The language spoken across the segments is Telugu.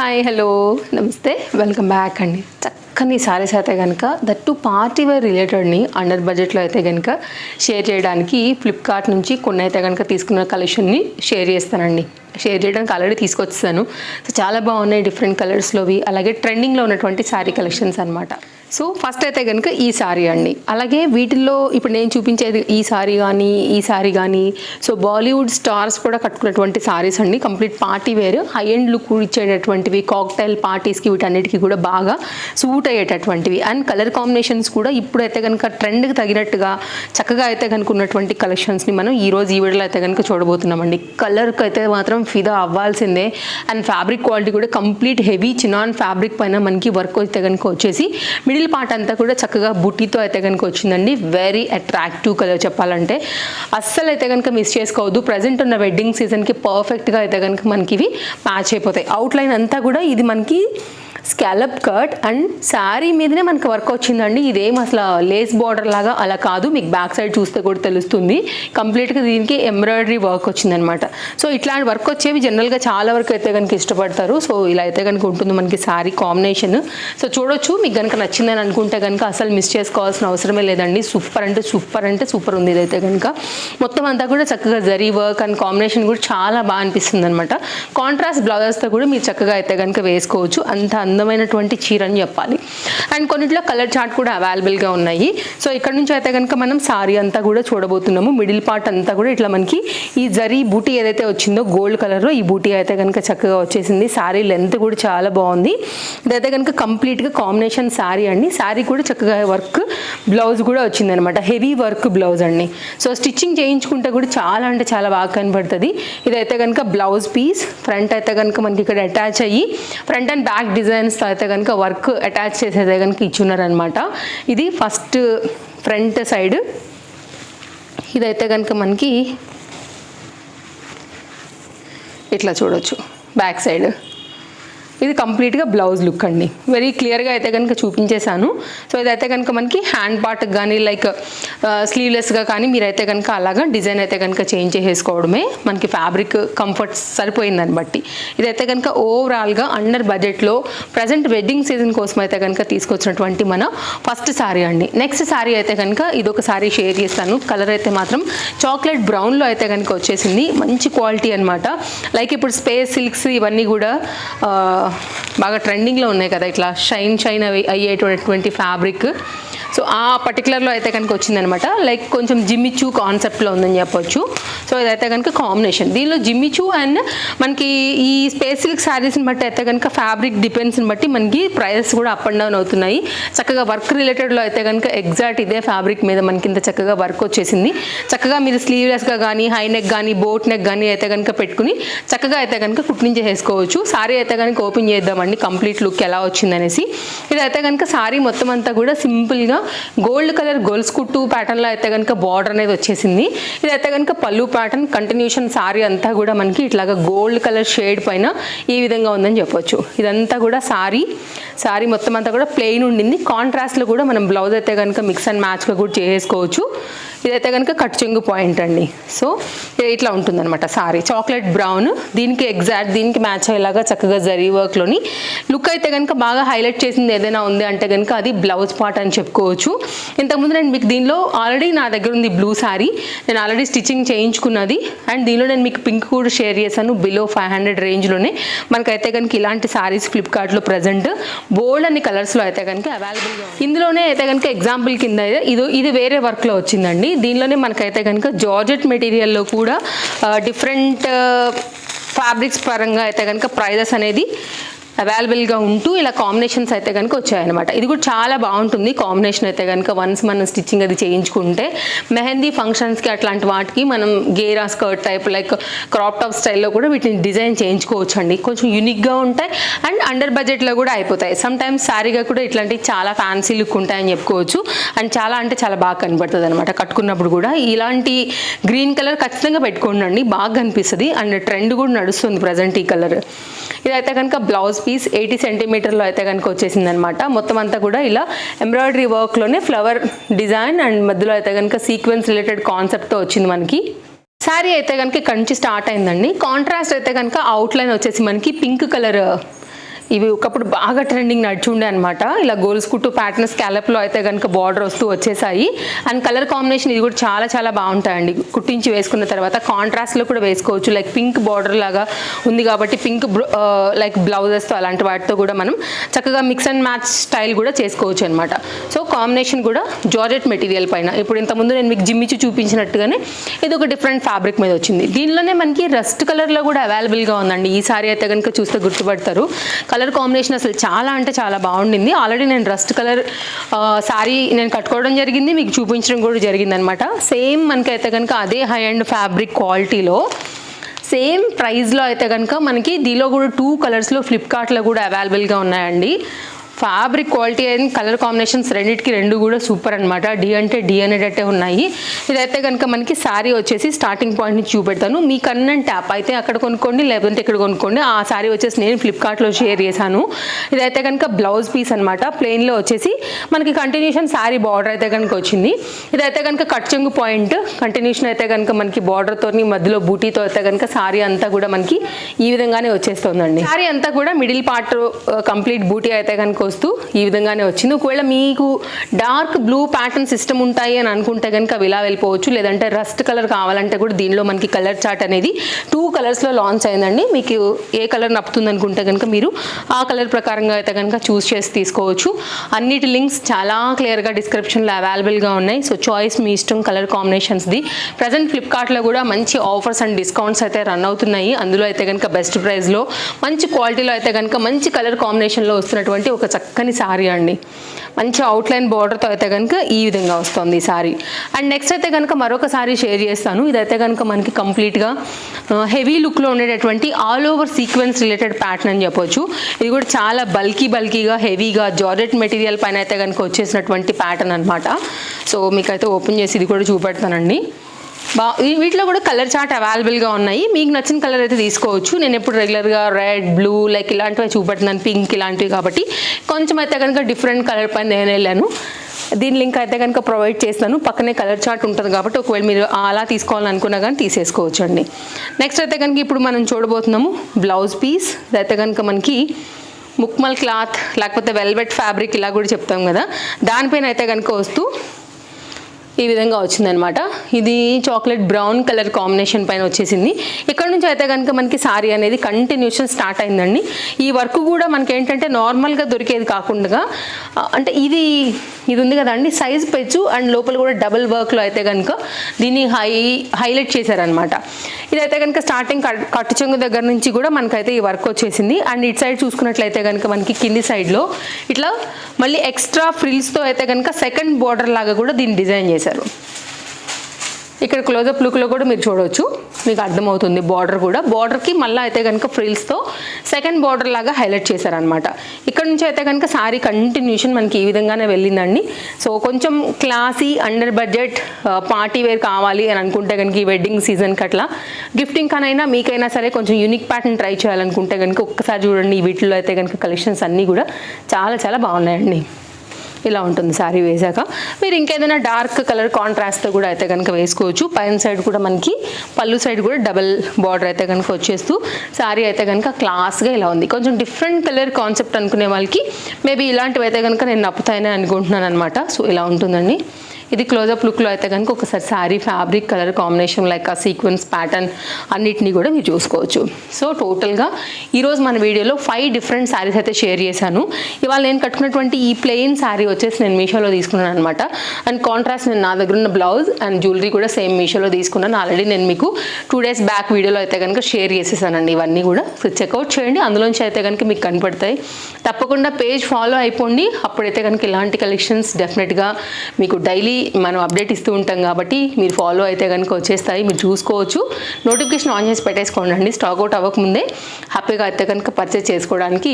హాయ్ హలో నమస్తే వెల్కమ్ బ్యాక్ అండి. చక్కని సారీస్ అయితే కనుక దట్టు పార్టీ వేర్ రిలేటెడ్ని అండర్ బడ్జెట్లో అయితే కనుక షేర్ చేయడానికి ఫ్లిప్కార్ట్ నుంచి కొన్ని అయితే కనుక తీసుకున్న కలెక్షన్ని షేర్ చేస్తానండి. షేర్ చేయడానికి ఆల్రెడీ తీసుకొచ్చాను. సో చాలా బాగున్నాయి డిఫరెంట్ కలర్స్లోవి, అలాగే ట్రెండింగ్లో ఉన్నటువంటి శారీ కలెక్షన్స్ అనమాట. సో ఫస్ట్ అయితే కనుక ఈ సారీ అండి. అలాగే వీటిల్లో ఇప్పుడు నేను చూపించేది ఈ సారీ కానీ సో బాలీవుడ్ స్టార్స్ కూడా కట్టుకున్నటువంటి సారీస్ అండి. Complete party wear high end look ఇచ్చేటటువంటివి, కాక్టైల్ పార్టీస్కి వీటన్నిటికీ కూడా బాగా సూట్ అయ్యేటటువంటివి. అండ్ కలర్ కాంబినేషన్స్ కూడా ఇప్పుడైతే కనుక ట్రెండ్కి తగినట్టుగా చక్కగా అయితే కనుక ఉన్నటువంటి కలెక్షన్స్ని మనం ఈరోజు ఈ వీడియోలో అయితే కనుక చూడబోతున్నామండి. కలర్కి అయితే మాత్రం ఫిదా అవ్వాల్సిందే. అండ్ ఫ్యాబ్రిక్ క్వాలిటీ కూడా కంప్లీట్ హెవీ చినాన్ ఫ్యాబ్రిక్ పైన మనకి వర్క్ అయితే కనుక వచ్చేసి మిడిల్ పార్ట్ అంతా కూడా చక్కగా బుట్టితో అయితే కనుక వచ్చిందండి. వెరీ అట్రాక్టివ్ కలర్ చెప్పాలంటే అస్సలు అయితే కనుక మిస్ చేసుకోవద్దు. ప్రజెంట్ ఉన్న వెడ్డింగ్ సీజన్కి పర్ఫెక్ట్గా అయితే కనుక మనకి ఇవి మ్యాచ్ అయిపోతాయి. అవుట్లైన్ అంతా కూడా ఇది మనకి స్కాలప్ కట్ అండ్ శారీ మీదనే మనకి వర్క్ వచ్చిందండి. ఇదేం అసలు లేస్ బార్డర్ లాగా అలా కాదు, మీకు బ్యాక్ సైడ్ చూస్తే కూడా తెలుస్తుంది. కంప్లీట్గా దీనికి ఎంబ్రాయిడరీ వర్క్ వచ్చిందనమాట. సో ఇట్లాంటి వర్క్ వచ్చేవి జనరల్గా చాలా వరకు అయితే కనుక ఇష్టపడతారు. సో ఇలా అయితే కనుక ఉంటుంది మనకి శారీ కాంబినేషన్. సో చూడొచ్చు, మీకు కనుక నచ్చిందని అనుకుంటే కనుక అసలు మిస్ చేసుకోవాల్సిన అవసరమే లేదండి. సూపర్ అంటే సూపర్ ఉంది. ఇదైతే కనుక మొత్తం అంతా కూడా చక్కగా జరీ వర్క్ అండ్ కాంబినేషన్ కూడా చాలా బాగా అనిపిస్తుంది అనమాట. కాంట్రాస్ట్ బ్లౌజెస్తో కూడా మీరు చక్కగా అయితే కనుక వేసుకోవచ్చు. అంత అందమైనటువంటి చీర అని చెప్పాలి. అండ్ కొన్నిట్లో కలర్ చార్ట్ కూడా అవైలబుల్గా ఉన్నాయి. సో ఇక్కడ నుంచి అయితే కనుక మనం సారీ అంతా కూడా చూడబోతున్నాము. మిడిల్ పార్ట్ అంతా కూడా ఇట్లా మనకి ఈ జరీ బూటీ ఏదైతే వచ్చిందో గోల్డ్ కలర్లో ఈ బూటీ అయితే కనుక చక్కగా వచ్చేసింది. సారీ లెంత్ కూడా చాలా బాగుంది. ఇదైతే కనుక కంప్లీట్గా కాంబినేషన్ సారీ అండి. సారీ కూడా చక్కగా వర్క్, బ్లౌజ్ కూడా వచ్చింది అనమాట. హెవీ వర్క్ బ్లౌజ్ అండి. సో స్టిచ్చింగ్ చేయించుకుంటే కూడా చాలా అంటే చాలా బాగా కనబడుతుంది. ఇదైతే కనుక బ్లౌజ్ పీస్. ఫ్రంట్ అయితే కనుక మనకి ఇక్కడ అటాచ్ అయ్యి ఫ్రంట్ అండ్ బ్యాక్ డిజైన్స్ అయితే కనుక వర్క్ అటాచ్ చేసేదే కనుక ఇచ్చున్నారనమాట. ఇది ఫస్ట్ ఫ్రంట్ సైడ్. ఇదైతే కనుక మనకి ఇట్లా చూడొచ్చు బ్యాక్ సైడ్. ఇది కంప్లీట్గా బ్లౌజ్ లుక్ అండి. వెరీ క్లియర్గా అయితే కనుక చూపించేశాను. సో ఇదైతే కనుక మనకి హ్యాండ్ పార్ట్కి కానీ లైక్ స్లీవ్లెస్గా కానీ మీరైతే కనుక అలాగా డిజైన్ అయితే కనుక చేంజ్ చేసేసుకోవడమే. మనకి ఫ్యాబ్రిక్ కంఫర్ట్ సరిపోయిందని బట్టి ఇదైతే కనుక ఓవరాల్గా అండర్ బడ్జెట్లో ప్రజెంట్ వెడ్డింగ్ సీజన్ కోసం అయితే కనుక తీసుకొచ్చినటువంటి మన ఫస్ట్ సారీ అండి. నెక్స్ట్ సారీ అయితే కనుక ఇదొక సారీ షేర్ చేస్తాను. కలర్ అయితే మాత్రం చాక్లెట్ బ్రౌన్లో అయితే కనుక వచ్చేసింది. మంచి క్వాలిటీ అనమాట. లైక్ ఇప్పుడు స్పేస్ సిల్క్స్ ఇవన్నీ కూడా బాగా ట్రెండింగ్లో ఉన్నాయి కదా, ఇట్లా షైన్ అయ్యేటటువంటి ఫ్యాబ్రిక్. సో ఆ పర్టికులర్లో అయితే కనుక వచ్చిందనమాట. లైక్ కొంచెం జిమ్మిచూ కాన్సెప్ట్లో ఉందని చెప్పొచ్చు. సో ఇదైతే కనుక కాంబినేషన్. దీనిలో జిమ్మిచూ అండ్ మనకి ఈ స్పేస్ సిల్క్ శారీస్ని బట్టి అయితే కనుక ఫ్యాబ్రిక్ డిపెండ్స్ని బట్టి మనకి ప్రైసెస్ కూడా అప్ అండ్ డౌన్ అవుతున్నాయి. చక్కగా వర్క్ రిలేటెడ్లో అయితే కనుక ఎగ్జాక్ట్ ఇదే ఫ్యాబ్రిక్ మీద మనకి ఇంత చక్కగా వర్క్ వచ్చేసింది. చక్కగా మీరు స్లీవ్లెస్గా కానీ హై నెక్ కానీ బోట్ నెక్ కానీ అయితే కనుక పెట్టుకుని చక్కగా అయితే కనుక కుట్టించేసుకోవచ్చు. సారీ అయితే కనుక ఓపెన్ చేద్దామండి కంప్లీట్ లుక్ ఎలా వచ్చిందనేసి. ఇదైతే కనుక సారీ మొత్తం అంతా కూడా సింపుల్గా గోల్డ్ కలర్ గొలుసు కుట్టు ప్యాటర్న్లో అయితే కనుక బార్డర్ అనేది వచ్చేసింది. ఇదైతే కనుక పళ్ళు ప్యాటర్న్ కంటిన్యూషన్ సారీ అంతా కూడా మనకి ఇట్లాగా గోల్డ్ కలర్ షేడ్ పైన ఈ విధంగా ఉందని చెప్పొచ్చు. ఇదంతా కూడా సారీ మొత్తం అంతా కూడా ప్లెయిన్ ఉండింది. కాంట్రాస్ట్లో కూడా మనం బ్లౌజ్ అయితే కనుక మిక్స్ అండ్ మ్యాచ్గా కూడా చేసుకోవచ్చు. ఇదైతే కనుక కట్ చెంగు పాయింట్ అండి. సో ఇట్లా ఉంటుందన్నమాట సారీ. చాక్లెట్ బ్రౌన్ దీనికి మ్యాచ్ అయ్యేలాగా చక్కగా జరీ వర్క్లోని లుక్ అయితే కనుక బాగా హైలైట్ చేసింది ఏదైనా ఉంది అంటే కనుక అది బ్లౌజ్ పార్ట్ అని చెప్పుకోవచ్చు. ఇంతకుముందు నేను మీకు దీనిలో ఆల్రెడీ నా దగ్గర ఉంది బ్లూ శారీ, నేను ఆల్రెడీ స్టిచ్చింగ్ చేయించుకున్నది. అండ్ దీనిలో నేను మీకు పింక్ కూడా షేర్ చేశాను. బిలో 500 రేంజ్లోనే మనకైతే కనుక ఇలాంటి శారీస్ ఫ్లిప్కార్ట్లో ప్రజెంట్ బోల్డ్ అన్ని కలర్స్లో అయితే కనుక అవైలబుల్గా. ఇందులోనే అయితే కనుక ఎగ్జాంపుల్ కింద ఇది వేరే వర్క్లో వచ్చిందండి. దీనిలోనే మనకైతే కనుక జార్జెట్ మెటీరియల్లో కూడా డిఫరెంట్ ఫ్యాబ్రిక్స్ పరంగా అయితే కనుక ప్రైజెస్ అనేది అవైలబుల్గా ఉంటూ ఇలా కాంబినేషన్స్ అయితే కనుక వచ్చాయన్నమాట. ఇది కూడా చాలా బాగుంటుంది కాంబినేషన్ అయితే కనుక. వన్స్ మనం స్టిచ్చింగ్ అది చేయించుకుంటే మెహందీ ఫంక్షన్స్కి అట్లాంటి వాటికి మనం గేరా skirt type like crop top స్టైల్లో కూడా వీటిని డిజైన్ చేయించుకోవచ్చు అండి. కొంచెం యూనిక్గా ఉంటాయి అండ్ అండర్ బడ్జెట్లో కూడా అయిపోతాయి. సమ్ టైమ్స్ శారీగా కూడా ఇట్లాంటివి చాలా ఫ్యాన్సీ లుక్ ఉంటాయని చెప్పుకోవచ్చు. అండ్ చాలా అంటే చాలా బాగా కనబడుతుంది అనమాట కట్టుకున్నప్పుడు కూడా. ఇలాంటి గ్రీన్ కలర్ ఖచ్చితంగా పెట్టుకోండి, బాగా కనిపిస్తుంది. అండ్ ట్రెండ్ కూడా నడుస్తుంది ప్రజెంట్ ఈ కలర్. ఇదైతే కనుక బ్లౌజ్ పీస్ 80 సెంటీమీటర్లో అయితే కనుక వచ్చేసింది అనమాట. మొత్తం అంతా కూడా ఇలా ఎంబ్రాయిడరీ వర్క్లోనే ఫ్లవర్ డిజైన్ అండ్ మధ్యలో అయితే కనుక సీక్వెన్స్ రిలేటెడ్ కాన్సెప్ట్తో వచ్చింది మనకి. శారీ అయితే కనుక ఇక్కడ నుంచి స్టార్ట్ అయిందండి. కాంట్రాస్ట్ అయితే కనుక అవుట్లైన్ వచ్చేసి మనకి పింక్ కలర్ ఇవి ఒకప్పుడు బాగా ట్రెండింగ్ నడుచుండే అనమాట. ఇలా గోల్స్ కుట్టు ప్యాటర్న్ స్కాలప్లో అయితే కనుక బార్డర్ వస్తూ వచ్చేసాయి. అండ్ కలర్ కాంబినేషన్ ఇది కూడా చాలా చాలా బాగుంటాయండి. కుట్టించి వేసుకున్న తర్వాత కాంట్రాస్ట్లో కూడా వేసుకోవచ్చు. లైక్ పింక్ బార్డర్ లాగా ఉంది కాబట్టి పింక్ లైక్ బ్లౌజెస్తో అలాంటి వాటితో కూడా మనం చక్కగా మిక్స్ అండ్ మ్యాచ్ స్టైల్ కూడా చేసుకోవచ్చు అనమాట. సో కాంబినేషన్ కూడా జార్జెట్ మెటీరియల్ పైన, ఇప్పుడు ఇంతకుముందు నేను మీకు జిమ్మిచ్చి చూపించినట్టుగానే ఇది ఒక డిఫరెంట్ ఫ్యాబ్రిక్ మీద వచ్చింది. దీనిలోనే మనకి రస్ట్ కలర్లో కూడా అవైలబుల్గా ఉందండి. ఈ సారీ అయితే కనుక చూస్తే గుర్తుపడతారు. కలర్ కాంబినేషన్ అసలు చాలా అంటే చాలా బాగుండింది. ఆల్రెడీ నేను రస్ట్ కలర్ శారీ నేను కట్టుకోవడం జరిగింది, మీకు చూపించడం కూడా జరిగింది అనమాట. సేమ్ మనకైతే కనుక అదే హై అండ్ ఫ్యాబ్రిక్ క్వాలిటీలో సేమ్ ప్రైస్లో అయితే కనుక మనకి దీనిలో కూడా 2 కలర్స్లో ఫ్లిప్కార్ట్లో కూడా అవైలబుల్గా ఉన్నాయండి. Fabric quality and colour combinations రెండింటికి రెండు కూడా సూపర్ అనమాట. డి అంటే డి అనేటట్టే ఉన్నాయి. ఇదైతే కనుక మనకి శారీ వచ్చేసి స్టార్టింగ్ పాయింట్ నుంచి చూపెడతాను. మీ కన్నా ట్యాప్ అయితే అక్కడ కొనుక్కోండి, లేదంటే ఇక్కడ కొనుక్కోండి. ఆ శారీ వచ్చేసి నేను ఫ్లిప్కార్ట్లో షేర్ చేశాను. ఇదైతే కనుక బ్లౌజ్ పీస్ అనమాట. ప్లెయిన్లో వచ్చేసి మనకి కంటిన్యూషన్ శారీ బార్డర్ అయితే కనుక వచ్చింది. ఇదైతే కనుక కట్ చెంగు పాయింట్ కంటిన్యూషన్ అయితే కనుక మనకి బార్డర్తో మధ్యలో బూటీతో అయితే కనుక శారీ అంతా కూడా మనకి ఈ విధంగానే వచ్చేస్తుందండి. శారీ అంతా కూడా మిడిల్ పార్ట్ కంప్లీట్ బూటీ అయితే కనుక వస్తూ ఈ విధంగానే వచ్చింది. ఒకవేళ మీకు డార్క్ బ్లూ ప్యాటర్న్ సిస్టమ్ ఉంటాయి అని అనుకుంటే కనుక అవి ఇలా వెళ్ళిపోవచ్చు. లేదంటే రస్ట్ కలర్ కావాలంటే కూడా దీనిలో మనకి కలర్ చార్ట్ అనేది 2 కలర్స్లో లాంచ్ అయిందండి. మీకు ఏ కలర్ నప్పుతుంది అనుకుంటే కనుక మీరు ఆ కలర్ ప్రకారంగా అయితే కనుక చూస్ చేసి తీసుకోవచ్చు. అన్నిటి లింక్స్ చాలా క్లియర్గా డిస్క్రిప్షన్లో అవైలబుల్గా ఉన్నాయి. సో చాయిస్ మీ ఇష్టం. కలర్ కాంబినేషన్స్ది ప్రజెంట్ ఫ్లిప్కార్ట్లో కూడా మంచి ఆఫర్స్ అండ్ డిస్కౌంట్స్ అయితే రన్ అవుతున్నాయి. అందులో అయితే కనుక బెస్ట్ ప్రైస్లో మంచి క్వాలిటీలో అయితే కనుక మంచి కలర్ కాంబినేషన్లో వస్తున్నటువంటి ఒక చక్కని శారీ అండి. మంచి అవుట్లైన్ బార్డర్తో అయితే కనుక ఈ విధంగా వస్తుంది ఈ శారీ. అండ్ నెక్స్ట్ అయితే కనుక మరొక శారీ షేర్ చేస్తాను. ఇదైతే కనుక మనకి కంప్లీట్గా హెవీ లుక్లో ఉండేటటువంటి all over sequence related pattern అని చెప్పొచ్చు. ఇది కూడా చాలా బల్కీగా హెవీగా జార్జెట్ మెటీరియల్ పైన అయితే కనుక వచ్చేసినటువంటి ప్యాటర్న్ అనమాట. సో మీకైతే ఓపెన్ చేసి ఇది కూడా చూపెడతానండి. వీటిలో కూడా కలర్ చార్ట్ అవైలబుల్గా ఉన్నాయి. మీకు నచ్చిన కలర్ అయితే తీసుకోవచ్చు. నేను ఎప్పుడు రెగ్యులర్గా రెడ్, బ్లూ లైక్ ఇలాంటివి చూపెడుతున్నాను, పింక్ ఇలాంటివి కాబట్టి కొంచెం అయితే కనుక డిఫరెంట్ కలర్ పైన నేను వెళ్ళాను. దీని లింక్ అయితే కనుక ప్రొవైడ్ చేస్తాను. పక్కనే కలర్ చార్ట్ ఉంటుంది కాబట్టి ఒకవేళ మీరు అలా తీసుకోవాలనుకున్నా కానీ తీసేసుకోవచ్చు అండి. నెక్స్ట్ అయితే కనుక ఇప్పుడు మనం చూడబోతున్నాము బ్లౌజ్ పీస్. ఇదైతే కనుక మనకి ముక్మల్ క్లాత్ లేకపోతే వెల్వెట్ ఫ్యాబ్రిక్ ఇలా కూడా చెప్తాం కదా, దానిపైన అయితే కనుక వస్తూ ఈ విధంగా వచ్చిందనమాట. ఇది చాక్లెట్ బ్రౌన్ కలర్ కాంబినేషన్ పైన వచ్చేసింది. ఇక్కడ నుంచి అయితే కనుక మనకి శారీ అనేది కంటిన్యూషన్ స్టార్ట్ అయిందండి. ఈ వర్క్ కూడా మనకి ఏంటంటే నార్మల్గా దొరికేది కాకుండా అంటే ఇది ఉంది కదండి సైజ్ పెచ్చు అండ్ లోపల కూడా డబుల్ వర్క్లో అయితే కనుక దీన్ని హైలైట్ చేశారనమాట. ఇదైతే కనుక స్టార్టింగ్ కట్టు చెంగు దగ్గర నుంచి కూడా మనకైతే ఈ వర్క్ వచ్చేసింది. అండ్ ఇటు సైడ్ చూసుకున్నట్లయితే కనుక మనకి కింది సైడ్లో ఇట్లా మళ్ళీ ఎక్స్ట్రా ఫ్రిల్స్తో అయితే కనుక సెకండ్ బార్డర్ లాగా కూడా దీన్ని డిజైన్ చేశారు. ఇక్కడ క్లోజప్ లుక్లో కూడా మీరు చూడవచ్చు, మీకు అర్థమవుతుంది. బార్డర్ కూడా బార్డర్కి మళ్ళీ అయితే కనుక ఫ్రిల్స్తో సెకండ్ బార్డర్ లాగా హైలైట్ చేశారనమాట. ఇక్కడ నుంచి అయితే కనుక శారీ కంటిన్యూషన్ మనకి ఈ విధంగానే వెళ్ళిందండి. సో కొంచెం classy under budget party wear కావాలి అని అనుకుంటే కనుక ఈ వెడ్డింగ్ సీజన్కి అట్లా గిఫ్టింగ్ కనైనా మీకైనా సరే కొంచెం యూనిక్ ప్యాటర్న్ ట్రై చేయాలనుకుంటే కనుక ఒక్కసారి చూడండి. ఈ వీటిలో అయితే కనుక కలెక్షన్స్ అన్నీ కూడా చాలా చాలా బాగున్నాయండి. ఇలా ఉంటుంది శారీ వేసాక. మీరు ఇంకేదైనా డార్క్ కలర్ కాంట్రాస్ట్తో కూడా అయితే కనుక వేసుకోవచ్చు. పైన సైడ్ కూడా మనకి పళ్ళు సైడ్ కూడా డబల్ బార్డర్ అయితే కనుక వచ్చేస్తూ శారీ అయితే కనుక క్లాస్గా ఇలా ఉంది. కొంచెం డిఫరెంట్ కలర్ కాన్సెప్ట్ అనుకునే వాళ్ళకి మేబీ ఇలాంటివి అయితే కనుక నేను నప్పుతాయని అనుకుంటున్నాను అనమాట. సో ఇలా ఉంటుందండి. ఇది క్లోజప్ లుక్లో అయితే కనుక ఒకసారి sari fabric colour combination like ఆ సీక్వెన్స్ ప్యాటర్న్ అన్నిటినీ కూడా మీరు చూసుకోవచ్చు. సో టోటల్గా ఈరోజు మన వీడియోలో 5 డిఫరెంట్ శారీస్ అయితే షేర్ చేశాను. ఇవాళ నేను కట్టుకున్నటువంటి ఈ ప్లెయిన్ శారీ వచ్చేసి నేను మీషోలో తీసుకున్నాను అనమాట. అండ్ కాంట్రాస్ట్ నేను నా దగ్గర ఉన్న బ్లౌజ్ అండ్ జ్యువెలరీ కూడా సేమ్ మీషోలో తీసుకున్నాను. ఆల్రెడీ నేను మీకు 2 days బ్యాక్ వీడియోలో అయితే కనుక షేర్ చేసేసానండి. ఇవన్నీ కూడా చెక్అవుట్ చేయండి, అందులోంచి అయితే కనుక మీకు కనపడతాయి. తప్పకుండా పేజ్ ఫాలో అయిపోండి. అప్పుడైతే కనుక ఇలాంటి కలెక్షన్స్ డెఫినెట్గా మీకు డైలీ మనం అప్డేట్ ఇస్తూ ఉంటాం కాబట్టి మీరు ఫాలో అయితే కనుక వచ్చేస్తాయి, మీరు చూసుకోవచ్చు. నోటిఫికేషన్ ఆన్ చేసి పెట్టేసుకోండి. స్టాక్ అవుట్ అవ్వకముందే హ్యాపీగా అయితే కనుక పర్చేస్ చేసుకోవడానికి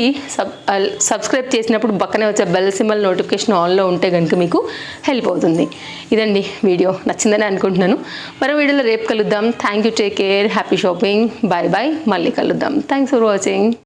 సబ్స్క్రైబ్ చేసినప్పుడు పక్కనే వచ్చే బెల్ సింబల్ నోటిఫికేషన్ ఆన్లో ఉంటే కనుక మీకు హెల్ప్ అవుతుంది. ఇదండి వీడియో, నచ్చిందని అనుకుంటున్నాను. మరో వీడియోలో రేపు కలుద్దాం. Thank you, take care, happy shopping, bye bye, మళ్ళీ కలుద్దాం. Thanks for watching.